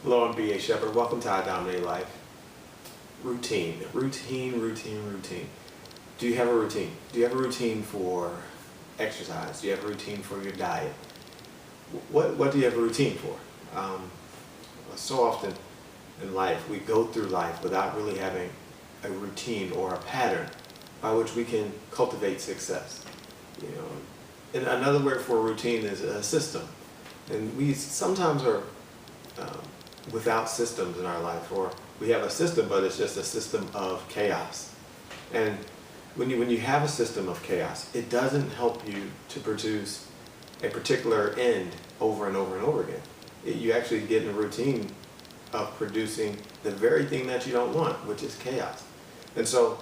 Hello, I'm B.A. Shepherd. Welcome to iDominate Life. Routine. Do you have a routine? Do you have a routine for exercise? Do you have a routine for your diet? What do you have a routine for? So often in life, we go through life without really having a routine or a pattern by which we can cultivate success. And another word for routine is a system. And we sometimes are without systems in our life, or we have a system, but it's just a system of chaos. And when you have a system of chaos, it doesn't help you to produce a particular end over and over and over again. You actually get in a routine of producing the very thing that you don't want, which is chaos. And so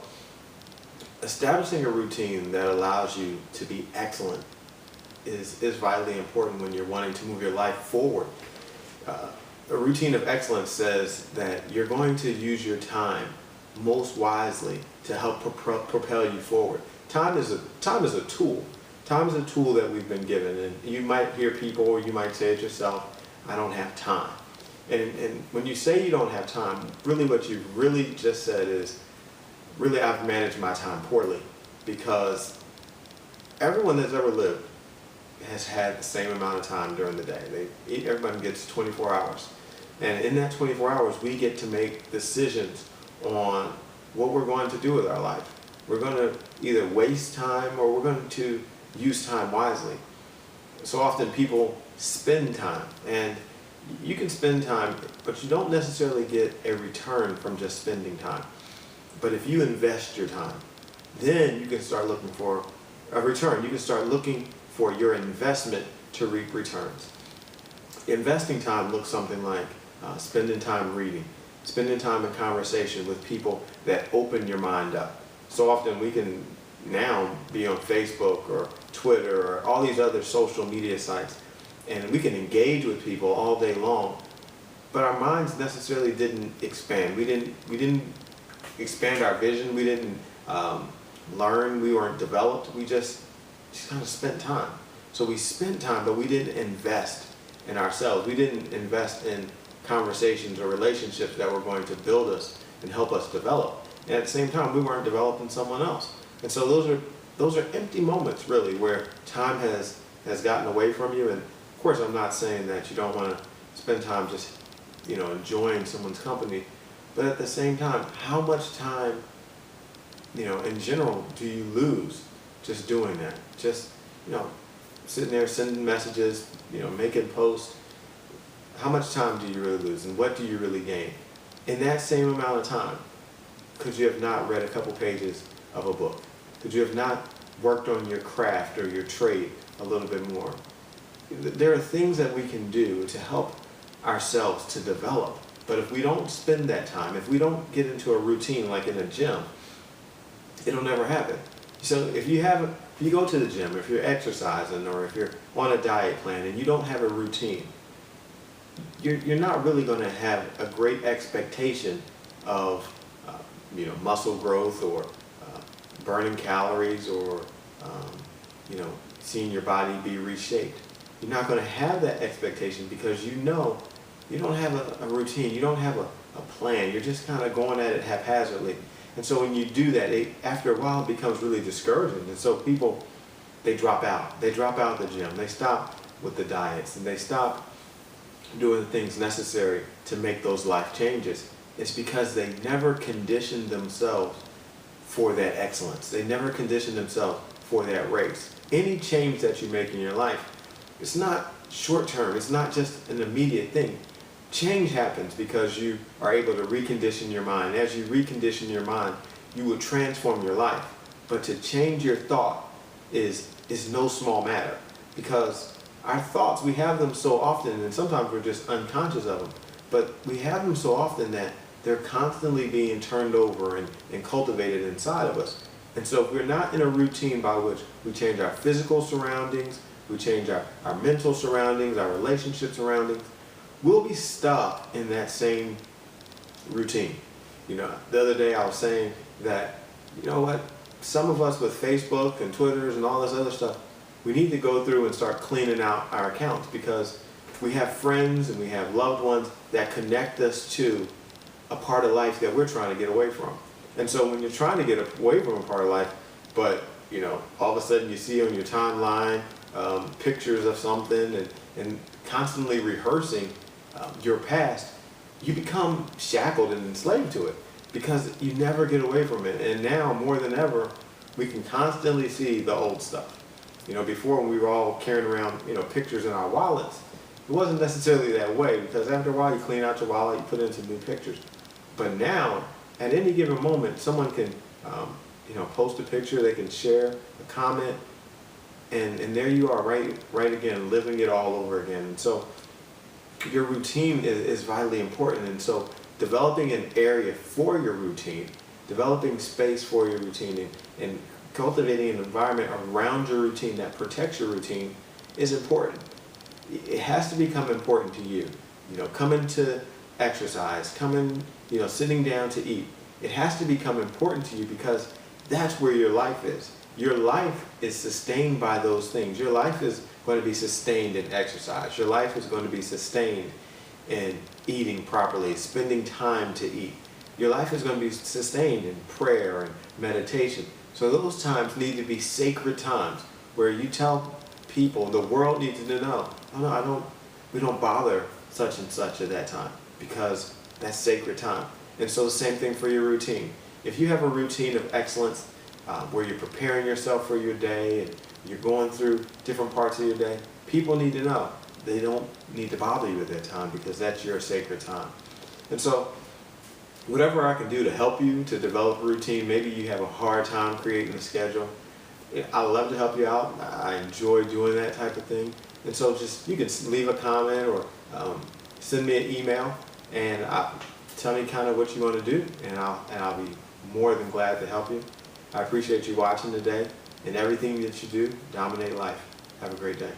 establishing a routine that allows you to be excellent is vitally important when you're wanting to move your life forward. A routine of excellence says that you're going to use your time most wisely to help propel you forward. Time is a tool. Time is a tool that we've been given, and you might hear people, or you might say it yourself, I don't have time. And when you say you don't have time, really what you've really just said is, really I've managed my time poorly, because everyone that's ever lived has had the same amount of time during the day. Everybody gets 24 hours. And in that 24 hours, we get to make decisions on what we're going to do with our life. We're going to either waste time or we're going to use time wisely. So often people spend time, and you can spend time, but you don't necessarily get a return from just spending time. But if you invest your time, then you can start looking for a return. You can start looking for your investment to reap returns. Investing time looks something like spending time reading, spending time in conversation with people that open your mind up. So often we can now be on Facebook or Twitter or all these other social media sites, and we can engage with people all day long, but our minds necessarily didn't expand. We didn't expand our vision. We didn't learn. We weren't developed. We just kind of spent time. So we spent time, but we didn't invest in ourselves. We didn't invest in conversations or relationships that were going to build us and help us develop. And at the same time, we weren't developing someone else. And so those are empty moments, really, where time has gotten away from you. And of course, I'm not saying that you don't want to spend time just enjoying someone's company, but at the same time, how much time in general do you lose just doing that? Just sitting there sending messages, making posts. How much time do you really lose, and what do you really gain? In that same amount of time, could you have not read a couple pages of a book? Could you have not worked on your craft or your trade a little bit more? There are things that we can do to help ourselves to develop, but if we don't spend that time, if we don't get into a routine like in a gym, it'll never happen. So if you go to the gym, if you're exercising, or if you're on a diet plan and you don't have a routine, you're not really going to have a great expectation of muscle growth, or burning calories, or seeing your body be reshaped. You're not going to have that expectation because you don't have a routine, you don't have a plan. You're just kind of going at it haphazardly. And so when you do that, after a while it becomes really discouraging. And so people, they drop out. They drop out of the gym. They stop with the diets, and they stop doing the things necessary to make those life changes. It's because they never conditioned themselves for that excellence. They never conditioned themselves for that race. Any change that you make in your life, it's not short term. It's not just an immediate thing. Change happens because you are able to recondition your mind. As you recondition your mind, you will transform your life. But to change your thought is no small matter, because our thoughts, we have them so often, and sometimes we're just unconscious of them, but we have them so often that they're constantly being turned over and cultivated inside of us. And so if we're not in a routine by which we change our physical surroundings, we change our mental surroundings, our relationship surroundings, we'll be stuck in that same routine. The other day I was saying that, some of us with Facebook and Twitters and all this other stuff, we need to go through and start cleaning out our accounts, because we have friends and we have loved ones that connect us to a part of life that we're trying to get away from. And so when you're trying to get away from a part of life, but all of a sudden you see on your timeline pictures of something and constantly rehearsing your past, you become shackled and enslaved to it because you never get away from it. And now more than ever, we can constantly see the old stuff. Before when we were all carrying around, pictures in our wallets, it wasn't necessarily that way because after a while you clean out your wallet, you put in some new pictures. But now, at any given moment, someone can, post a picture, they can share a comment, and there you are, right again, living it all over again. And so your routine is vitally important. And so developing an area for your routine, developing space for your routine, and cultivating an environment around your routine that protects your routine is important. It has to become important to you. Coming to exercise, sitting down to eat. It has to become important to you because that's where your life is. Your life is sustained by those things. Your life is going to be sustained in exercise. Your life is going to be sustained in eating properly, spending time to eat. Your life is going to be sustained in prayer and meditation. So those times need to be sacred times where you tell people, the world needs to know, oh no, we don't bother such and such at that time because that's sacred time. And so the same thing for your routine. If you have a routine of excellence where you're preparing yourself for your day and you're going through different parts of your day, people need to know. They don't need to bother you at that time because that's your sacred time. And so whatever I can do to help you to develop a routine, maybe you have a hard time creating a schedule, I'd love to help you out. I enjoy doing that type of thing. And so you can leave a comment or send me an email and tell me kind of what you want to do, and I'll be more than glad to help you. I appreciate you watching today, and everything that you do, dominate life. Have a great day.